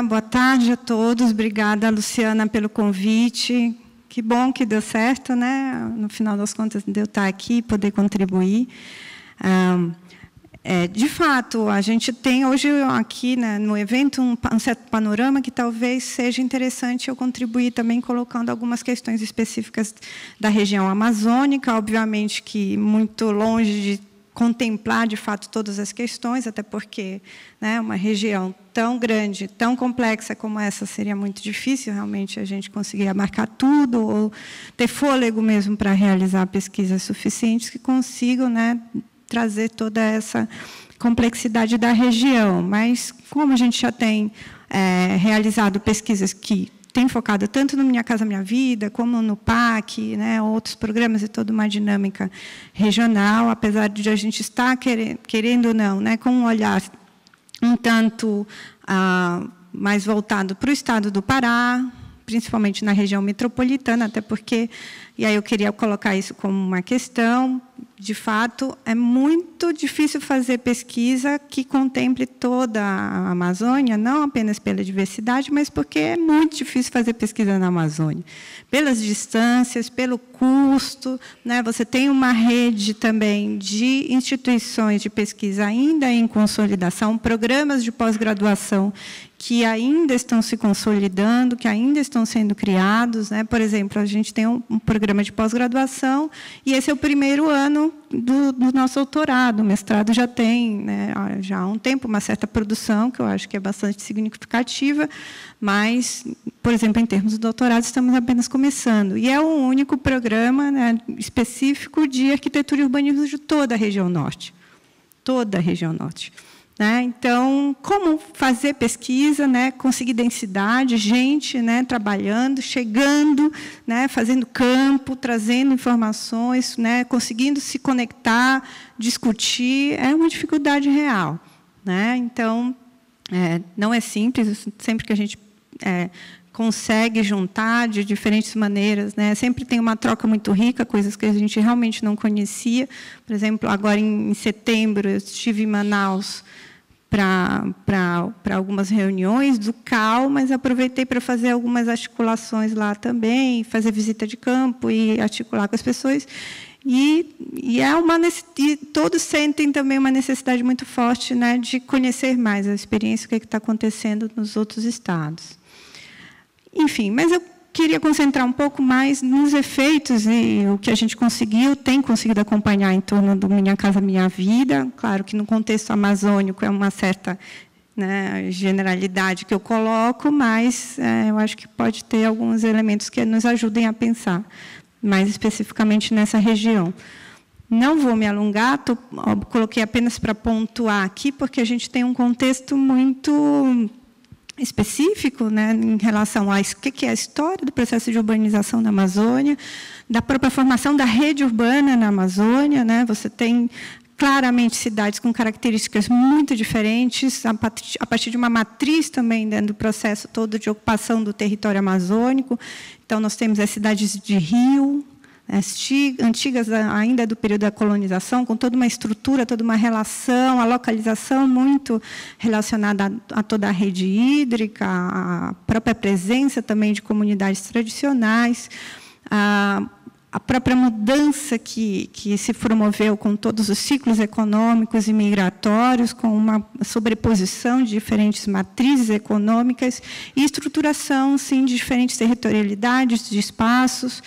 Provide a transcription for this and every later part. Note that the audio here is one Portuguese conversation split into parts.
Luciana, boa tarde a todos. Obrigada, Luciana, pelo convite. Que bom que deu certo, né? No final das contas, de eu estar aqui e poder contribuir. De fato, a gente tem hoje aqui, né, no evento um certo panorama que talvez seja interessante eu contribuir também colocando algumas questões específicas da região amazônica, obviamente que muito longe de contemplar, de fato, todas as questões, até porque, né, uma região tão grande, tão complexa como essa, seria muito difícil, realmente, a gente conseguir abarcar tudo, ou ter fôlego mesmo para realizar pesquisas suficientes que consigam, né, trazer toda essa complexidade da região. Mas, como a gente já tem realizado pesquisas que tem focado tanto no Minha Casa Minha Vida, como no PAC, né, outros programas e toda uma dinâmica regional, apesar de a gente estar querendo ou não, né, com um olhar um tanto mais voltado para o estado do Pará, principalmente na região metropolitana, até porque, e aí eu queria colocar isso como uma questão, de fato, é muito difícil fazer pesquisa que contemple toda a Amazônia, não apenas pela diversidade, mas porque é muito difícil fazer pesquisa na Amazônia. Pelas distâncias, pelo custo, né? Você tem uma rede também de instituições de pesquisa ainda em consolidação, programas de pós-graduação que ainda estão se consolidando, que ainda estão sendo criados, né? Por exemplo, a gente tem um programa de pós-graduação e esse é o primeiro ano do nosso doutorado. O mestrado já tem, né, já há um tempo, uma certa produção, que eu acho que é bastante significativa, mas, por exemplo, em termos do doutorado, estamos apenas começando. E é o único programa, né, específico de arquitetura e urbanismo de toda a região norte. Toda a região norte. Então, como fazer pesquisa, né, conseguir densidade, gente, né, trabalhando, chegando, né, fazendo campo, trazendo informações, né, conseguindo se conectar, discutir, é uma dificuldade real. Né? Então, não é simples, sempre que a gente consegue juntar de diferentes maneiras, né? Sempre tem uma troca muito rica, coisas que a gente realmente não conhecia. Por exemplo, agora em setembro, eu estive em Manaus para algumas reuniões do CAL, mas aproveitei para fazer algumas articulações lá também, fazer visita de campo e articular com as pessoas. E todos sentem também uma necessidade muito forte, né, de conhecer mais a experiência, o que está acontecendo nos outros estados. Enfim, mas eu queria concentrar um pouco mais nos efeitos e o que a gente tem conseguido acompanhar em torno do Minha Casa Minha Vida. Claro que no contexto amazônico é uma certa, né, generalidade que eu coloco, mas eu acho que pode ter alguns elementos que nos ajudem a pensar, mais especificamente nessa região. Não vou me alongar, coloquei apenas para pontuar aqui, porque a gente tem um contexto muito específico, né, em relação a o que é a história do processo de urbanização na Amazônia, da própria formação da rede urbana na Amazônia. Né, você tem claramente cidades com características muito diferentes, a partir de uma matriz também dentro do processo todo de ocupação do território amazônico. Então, nós temos as cidades de rio, antigas ainda do período da colonização, com toda uma estrutura, toda uma relação, a localização muito relacionada a toda a rede hídrica, a própria presença também de comunidades tradicionais, a própria mudança que se promoveu com todos os ciclos econômicos e migratórios, com uma sobreposição de diferentes matrizes econômicas e estruturação, sim, de diferentes territorialidades, de espaços.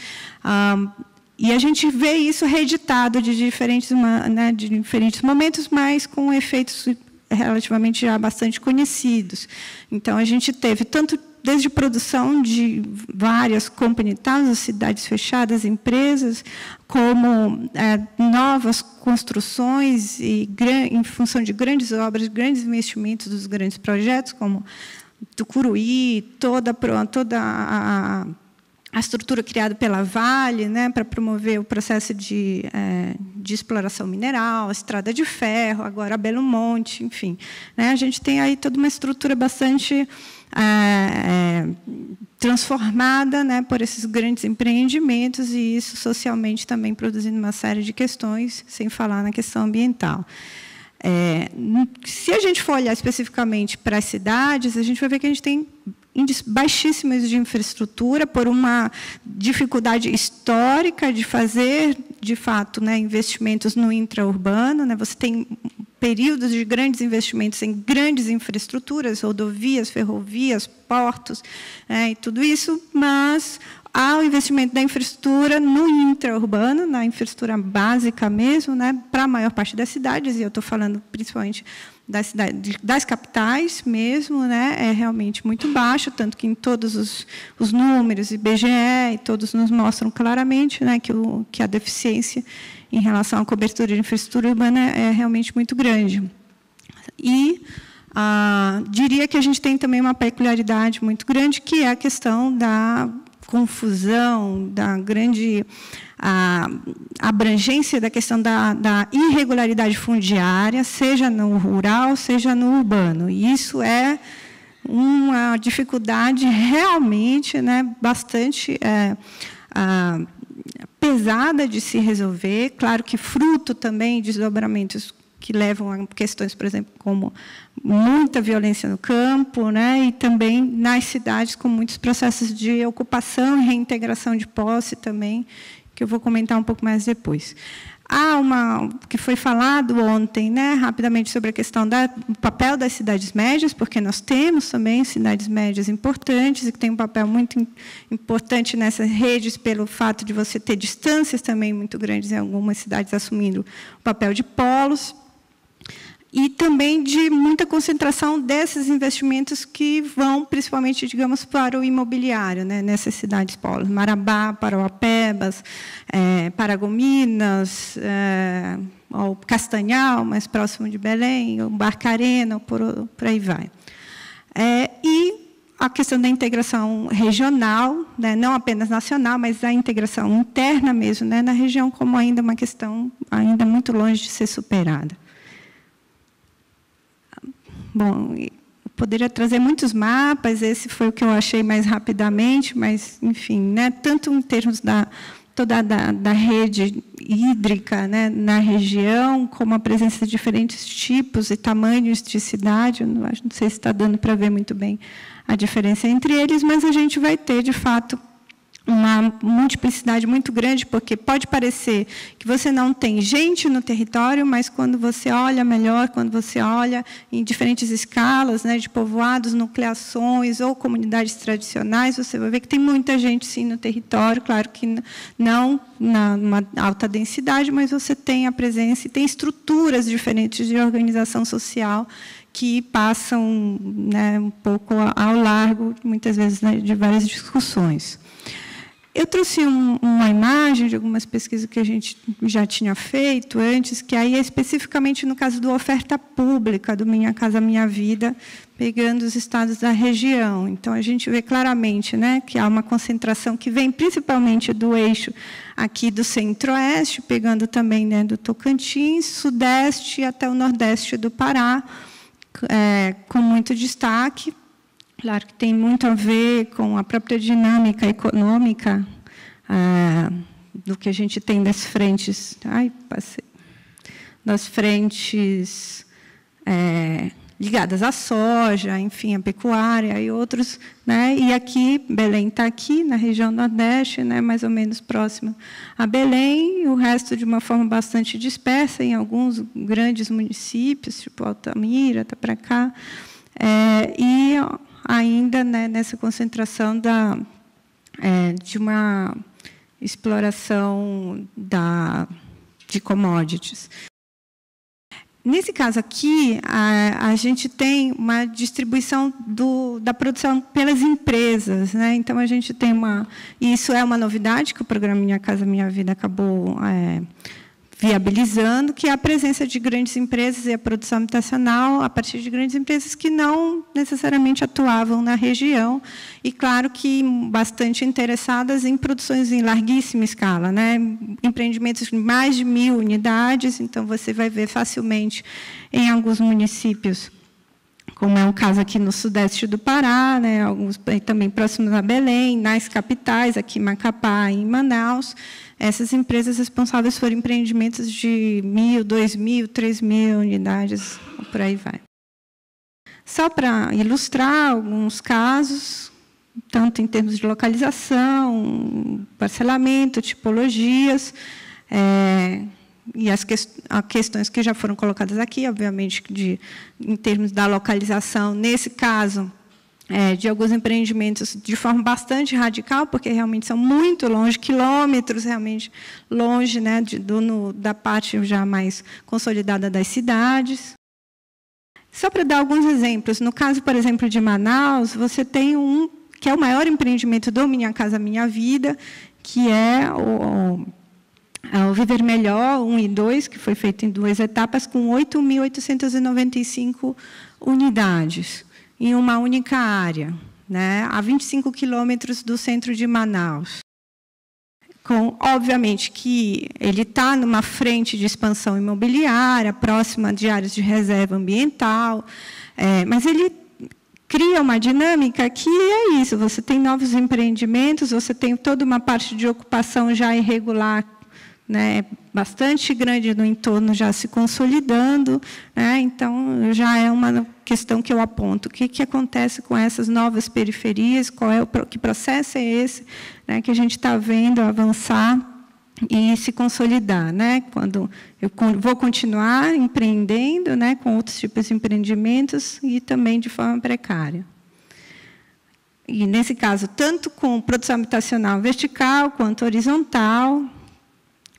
E a gente vê isso reeditado de diferentes momentos, mas com efeitos relativamente já bastante conhecidos. Então, a gente teve tanto desde produção de várias company towns, cidades fechadas, empresas, como novas construções e em função de grandes obras, grandes investimentos dos grandes projetos, como Tucuruí, toda a estrutura criada pela Vale, né, para promover o processo de exploração mineral, a estrada de ferro, agora a Belo Monte, enfim. Né, a gente tem aí toda uma estrutura bastante transformada, né, por esses grandes empreendimentos, e isso socialmente também produzindo uma série de questões, sem falar na questão ambiental. Se a gente for olhar especificamente para as cidades, a gente vai ver que a gente tem índices baixíssimos de infraestrutura por uma dificuldade histórica de fazer, de fato, né, investimentos no intraurbano. Né? Você tem períodos de grandes investimentos em grandes infraestruturas, rodovias, ferrovias, portos, e tudo isso, mas há o investimento da infraestrutura no intraurbano, na infraestrutura básica mesmo, né, para a maior parte das cidades, e eu estou falando principalmente das capitais mesmo, né, é realmente muito baixo, tanto que em todos os números, IBGE, e todos nos mostram claramente, né, que a deficiência em relação à cobertura de infraestrutura urbana é realmente muito grande. E diria que a gente tem também uma peculiaridade muito grande, que é a questão da confusão, da grande abrangência da questão da irregularidade fundiária, seja no rural, seja no urbano. E isso é uma dificuldade realmente, né, bastante pesada de se resolver. Claro que fruto também de desdobramentos que levam a questões, por exemplo, como muita violência no campo, né, e também nas cidades com muitos processos de ocupação e reintegração de posse também, que eu vou comentar um pouco mais depois. Há que foi falado ontem, né, rapidamente, sobre a questão do papel das cidades médias, porque nós temos também cidades médias importantes e que têm um papel muito importante nessas redes, pelo fato de você ter distâncias também muito grandes em algumas cidades assumindo o papel de polos, e também de muita concentração desses investimentos que vão, principalmente, digamos, para o imobiliário, né, nessas cidades polos. Marabá, Parauapebas, Paragominas, o Castanhal, mais próximo de Belém, o Barcarena, por aí vai. E a questão da integração regional, né, não apenas nacional, mas a integração interna mesmo, né, na região, como ainda uma questão ainda muito longe de ser superada. Bom, eu poderia trazer muitos mapas, esse foi o que eu achei mais rapidamente, mas, enfim, né, tanto em termos da rede hídrica, né, na região, como a presença de diferentes tipos e tamanhos de cidade, eu não sei se está dando para ver muito bem a diferença entre eles, mas a gente vai ter, de fato, uma multiplicidade muito grande, porque pode parecer que você não tem gente no território, mas quando você olha melhor, quando você olha em diferentes escalas, né, de povoados, nucleações ou comunidades tradicionais, você vai ver que tem muita gente, sim, no território, claro que não numa alta densidade, mas você tem a presença e tem estruturas diferentes de organização social que passam, né, um pouco ao largo, muitas vezes, né, de várias discussões. Eu trouxe uma imagem de algumas pesquisas que a gente já tinha feito antes, que aí é especificamente no caso do oferta pública, do Minha Casa Minha Vida, pegando os estados da região. Então, a gente vê claramente, né, que há uma concentração que vem principalmente do eixo aqui do centro-oeste, pegando também, né, do Tocantins, sudeste até o nordeste do Pará, com muito destaque. Claro que tem muito a ver com a própria dinâmica econômica do que a gente tem das frentes. Das frentes ligadas à soja, enfim, à pecuária e outros, né? E aqui, Belém está aqui, na região nordeste, né? Mais ou menos próximo a Belém, o resto de uma forma bastante dispersa em alguns grandes municípios, tipo Altamira, está para cá. E ainda, né, nessa concentração de uma exploração de commodities. Nesse caso aqui, a gente tem uma distribuição da produção pelas empresas, né? Então, a gente tem e isso é uma novidade que o programa Minha Casa Minha Vida acabou viabilizando, que é a presença de grandes empresas e a produção habitacional a partir de grandes empresas que não necessariamente atuavam na região e, claro, que bastante interessadas em produções em larguíssima escala, né? Empreendimentos de mais de 1.000 unidades, então você vai ver facilmente em alguns municípios como é um caso aqui no sudeste do Pará, né, alguns também próximos a Belém, nas capitais, aqui em Macapá e em Manaus. Essas empresas responsáveis foram empreendimentos de 1.000, 2.000, 3.000 unidades, por aí vai. Só para ilustrar alguns casos, tanto em termos de localização, parcelamento, tipologias, e as questões que já foram colocadas aqui, obviamente, em termos da localização, nesse caso, de alguns empreendimentos de forma bastante radical, porque realmente são muito longe, quilômetros realmente longe, né, da parte já mais consolidada das cidades. Só para dar alguns exemplos, no caso, por exemplo, de Manaus, você tem que é o maior empreendimento do Minha Casa Minha Vida, que é o Viver Melhor 1 e 2, que foi feito em 2 etapas, com 8.895 unidades, em uma única área, né, a 25 quilômetros do centro de Manaus. Obviamente que ele está numa frente de expansão imobiliária, próxima de áreas de reserva ambiental, mas ele cria uma dinâmica que é isso, você tem novos empreendimentos, você tem toda uma parte de ocupação já irregular, né, bastante grande no entorno, já se consolidando, né, então já é uma questão que eu aponto. O que acontece com essas novas periferias? Que processo é esse, né, que a gente está vendo avançar e se consolidar, né? Quando eu vou continuar empreendendo, né, com outros tipos de empreendimentos e também de forma precária. E, nesse caso, tanto com produção habitacional vertical quanto horizontal.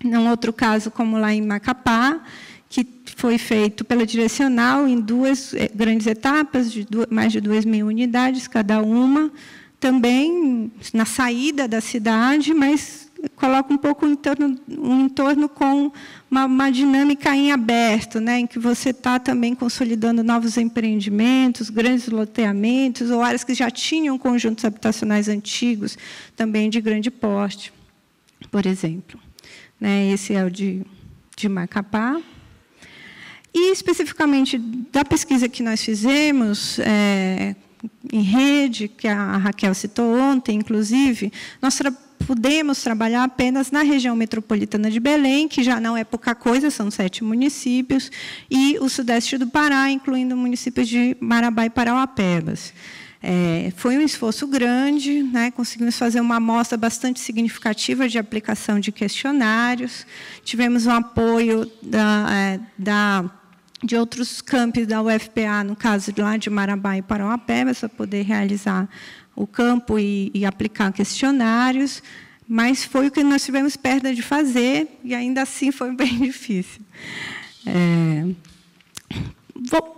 Num outro caso, como lá em Macapá, que foi feito pela Direcional em 2 grandes etapas, de mais de 2.000 unidades cada uma, também na saída da cidade, mas coloca um pouco um entorno com uma dinâmica em aberto, né, em que você está também consolidando novos empreendimentos, grandes loteamentos, ou áreas que já tinham conjuntos habitacionais antigos, também de grande porte, por exemplo. Esse é o de Macapá. E, especificamente, da pesquisa que nós fizemos, em rede, que a Raquel citou ontem, inclusive, nós pudemos trabalhar apenas na região metropolitana de Belém, que já não é pouca coisa, são 7 municípios, e o sudeste do Pará, incluindo municípios de Marabá e Parauapebas. Foi um esforço grande, né? Conseguimos fazer uma amostra bastante significativa de aplicação de questionários, tivemos um apoio de outros campi da UFPA, no caso lá de Marabá e Parauapebas, para poder realizar o campo e aplicar questionários, mas foi o que nós tivemos perda de fazer, e ainda assim foi bem difícil.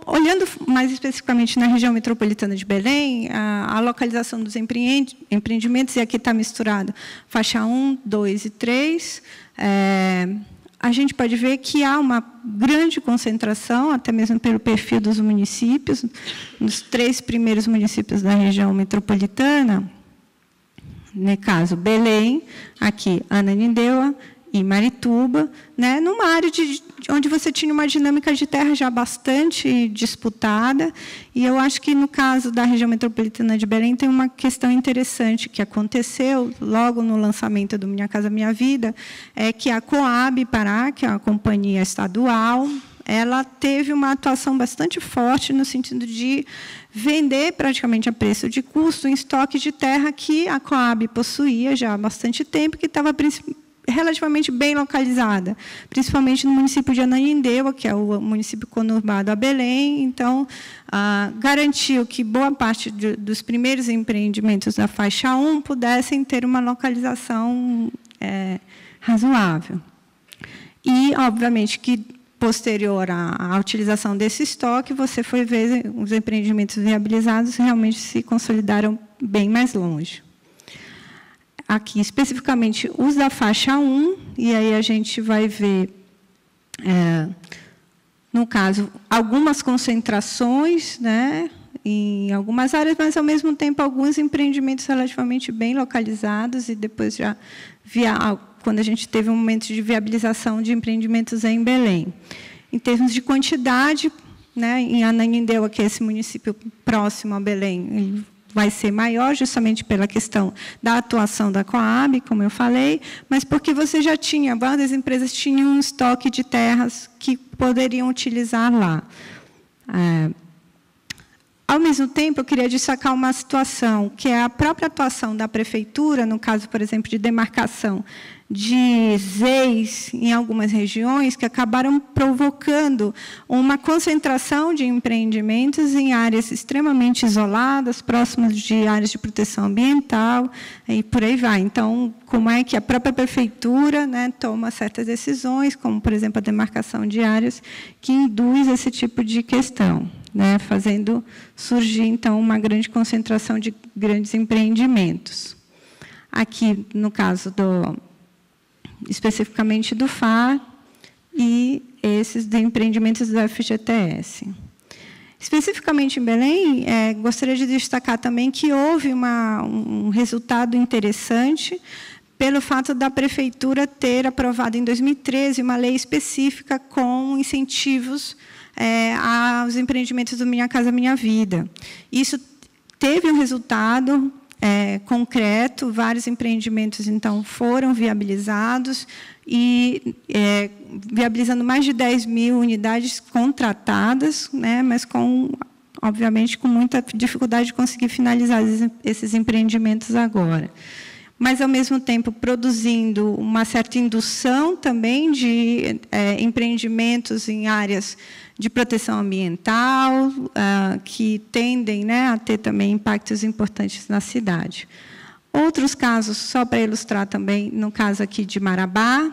Olhando mais especificamente na região metropolitana de Belém, a localização dos empreendimentos, e aqui está misturado faixa 1, 2 e 3, a gente pode ver que há uma grande concentração, até mesmo pelo perfil dos municípios, nos 3 primeiros municípios da região metropolitana, no caso, Belém, aqui, Ananindeua e Marituba, né, numa área onde você tinha uma dinâmica de terra já bastante disputada, e eu acho que, no caso da região metropolitana de Belém, tem uma questão interessante que aconteceu logo no lançamento do Minha Casa Minha Vida, é que a Coab Pará, que é uma companhia estadual, ela teve uma atuação bastante forte no sentido de vender praticamente a preço de custo em estoque de terra que a Coab possuía já há bastante tempo, que estava relativamente bem localizada, principalmente no município de Ananindeua, que é o município conurbado a Belém. Então, garantiu que boa parte dos primeiros empreendimentos da faixa 1 pudessem ter uma localização razoável. E, obviamente, que posterior à utilização desse estoque, você foi ver os empreendimentos viabilizados realmente se consolidaram bem mais longe. Aqui, especificamente, os da faixa 1, e aí a gente vai ver, no caso, algumas concentrações, né, em algumas áreas, mas, ao mesmo tempo, alguns empreendimentos relativamente bem localizados, e depois já quando a gente teve um momento de viabilização de empreendimentos em Belém. Em termos de quantidade, né? Em Ananindeua, que é esse município próximo a Belém, ele vai ser maior, justamente pela questão da atuação da Coab, como eu falei, mas porque você já tinha, várias empresas tinham um estoque de terras que poderiam utilizar lá. Ao mesmo tempo, eu queria destacar uma situação, que é a própria atuação da prefeitura, no caso, por exemplo, de demarcação de ZEIs em algumas regiões, que acabaram provocando uma concentração de empreendimentos em áreas extremamente isoladas, próximas de áreas de proteção ambiental, e por aí vai. Então, como é que a própria prefeitura, né, toma certas decisões, como, por exemplo, a demarcação de áreas que induz esse tipo de questão, né, fazendo surgir, então, uma grande concentração de grandes empreendimentos. Aqui, no caso especificamente do FAR e esses de empreendimentos do FGTS. Especificamente em Belém, gostaria de destacar também que houve um resultado interessante pelo fato da prefeitura ter aprovado em 2013 uma lei específica com incentivos aos empreendimentos do Minha Casa Minha Vida. Isso teve um resultado concreto, vários empreendimentos, então, foram viabilizados, e viabilizando mais de 10 mil unidades contratadas, né, mas, obviamente, com muita dificuldade de conseguir finalizar esses empreendimentos agora. Mas, ao mesmo tempo, produzindo uma certa indução também de empreendimentos em áreas de proteção ambiental, que tendem, né, a ter também impactos importantes na cidade. Outros casos, só para ilustrar também, no caso aqui de Marabá,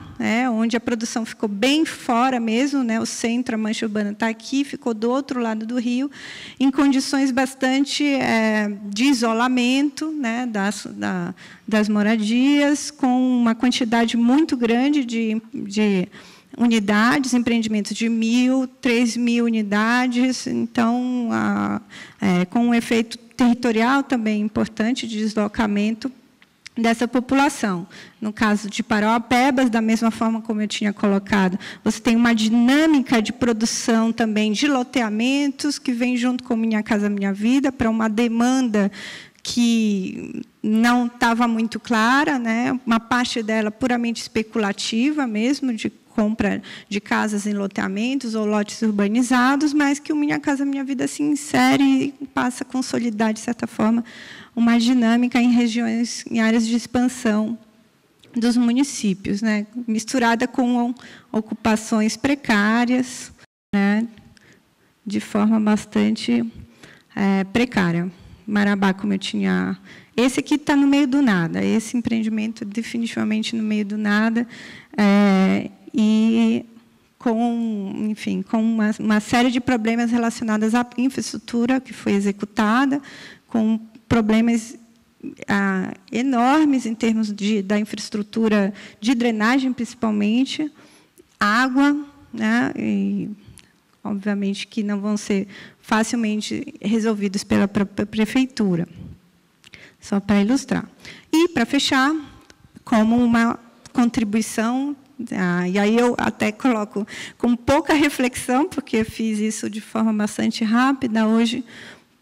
onde a produção ficou bem fora mesmo, né, o centro, a mancha urbana está aqui, ficou do outro lado do rio, em condições bastante de isolamento, né, das moradias, com uma quantidade muito grande de unidades, empreendimentos de 1.000, 3.000 unidades, então, com um efeito territorial também importante de deslocamento dessa população. No caso de Parauapebas, da mesma forma como eu tinha colocado, você tem uma dinâmica de produção também de loteamentos, que vem junto com Minha Casa Minha Vida, para uma demanda que não estava muito clara, né? Uma parte dela puramente especulativa mesmo, de compra de casas em loteamentos ou lotes urbanizados, mas que o Minha Casa Minha Vida se insere e passa a consolidar, de certa forma, uma dinâmica em regiões, em áreas de expansão dos municípios, né, misturada com ocupações precárias, né, de forma bastante precária. Marabá, como eu tinha... Esse aqui está no meio do nada, esse empreendimento definitivamente no meio do nada, e enfim, com uma série de problemas relacionados à infraestrutura que foi executada, com problemas enormes em termos da infraestrutura de drenagem, principalmente, água, né, e, obviamente, que não vão ser facilmente resolvidos pela própria prefeitura. Só para ilustrar. E, para fechar, como uma contribuição, e aí eu até coloco com pouca reflexão, porque eu fiz isso de forma bastante rápida hoje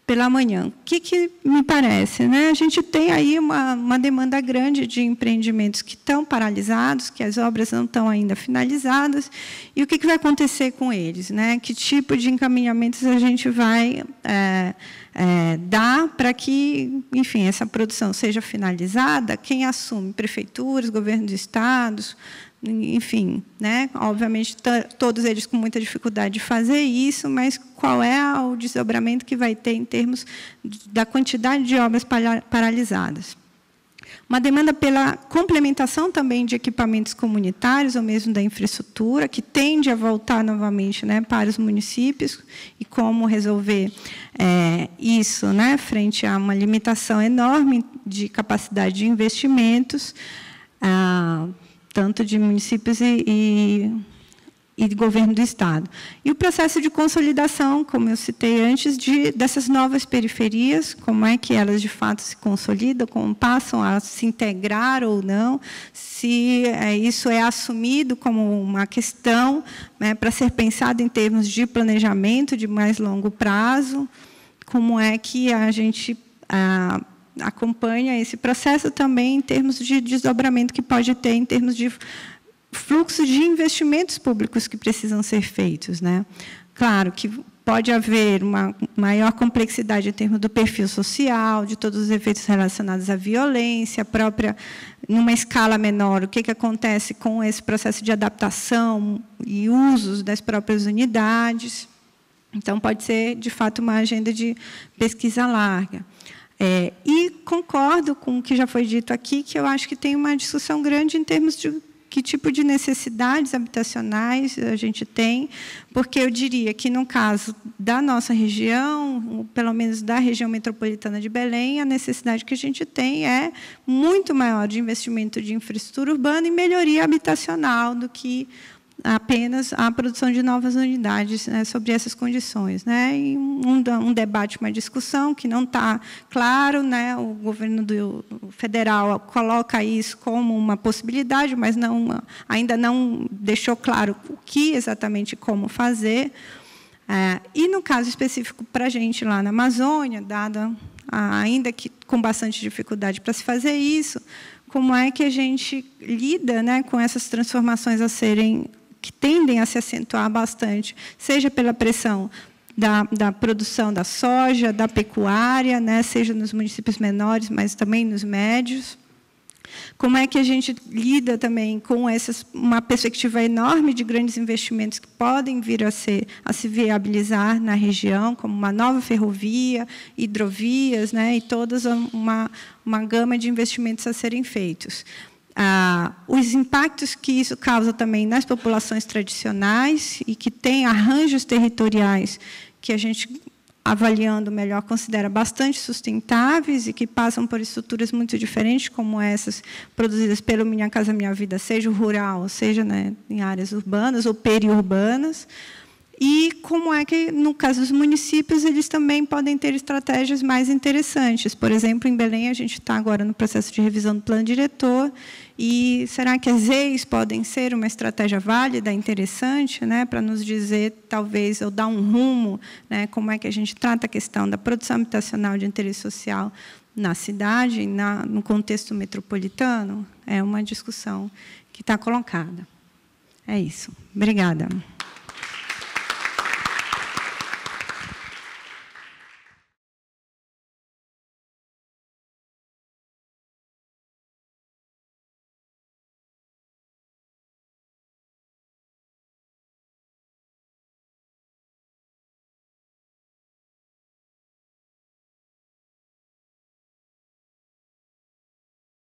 pela manhã. O que me parece, né? A gente tem aí uma demanda grande de empreendimentos que estão paralisados, que as obras não estão ainda finalizadas, e o que vai acontecer com eles, né? Que tipo de encaminhamentos a gente vai dar para que, enfim, essa produção seja finalizada? Quem assume? Prefeituras, governos de estados, enfim, né? Obviamente, todos eles com muita dificuldade de fazer isso, mas qual é o desdobramento que vai ter em termos da quantidade de obras paralisadas? Uma demanda pela complementação também de equipamentos comunitários, ou mesmo da infraestrutura, que tende a voltar novamente, né, para os municípios, e como resolver isso, né, frente a uma limitação enorme de capacidade de investimentos, tanto de municípios e de governo do Estado. E o processo de consolidação, como eu citei antes, dessas novas periferias, como é que elas, de fato, se consolidam, como passam a se integrar ou não, se isso é assumido como uma questão questão, né, para ser pensado em termos de planejamento de mais longo prazo, como é que a gente acompanha esse processo também em termos de desdobramento que pode ter em termos de fluxo de investimentos públicos que precisam ser feitos, né? Claro que pode haver uma maior complexidade em termos do perfil social, de todos os efeitos relacionados à violência, própria, numa escala menor, o que acontece com esse processo de adaptação e usos das próprias unidades. Então, pode ser, de fato, uma agenda de pesquisa larga. E concordo com o que já foi dito aqui, que eu acho que tem uma discussão grande em termos de que tipo de necessidades habitacionais a gente tem, porque eu diria que, no caso da nossa região, pelo menos da região metropolitana de Belém, a necessidade que a gente tem é muito maior de investimento de infraestrutura urbana e melhoria habitacional do que apenas a produção de novas unidades, né, sobre essas condições, né? E um debate, uma discussão que não está claro, né? O governo federal coloca isso como uma possibilidade, mas ainda não deixou claro o que exatamente como fazer. E, no caso específico para a gente lá na Amazônia, dada ainda que com bastante dificuldade para se fazer isso, como é que a gente lida, né, com essas transformações que tendem a se acentuar bastante, seja pela pressão da produção da soja, da pecuária, né, seja nos municípios menores, mas também nos médios. Como é que a gente lida também com uma perspectiva enorme de grandes investimentos que podem vir a se viabilizar na região, como uma nova ferrovia, hidrovias, né, e toda uma gama de investimentos a serem feitos. Os impactos que isso causa também nas populações tradicionais e que tem arranjos territoriais que a gente, avaliando melhor, considera bastante sustentáveis e que passam por estruturas muito diferentes, como essas produzidas pelo Minha Casa Minha Vida, seja rural, seja, né, em áreas urbanas ou periurbanas. E como é que, no caso dos municípios, eles também podem ter estratégias mais interessantes. Por exemplo, em Belém, a gente está agora no processo de revisão do plano diretor, e será que as EIs podem ser uma estratégia válida, interessante, né, para nos dizer, talvez, ou dar um rumo, né, como é que a gente trata a questão da produção habitacional de interesse social na cidade, no contexto metropolitano? É uma discussão que está colocada. É isso. Obrigada.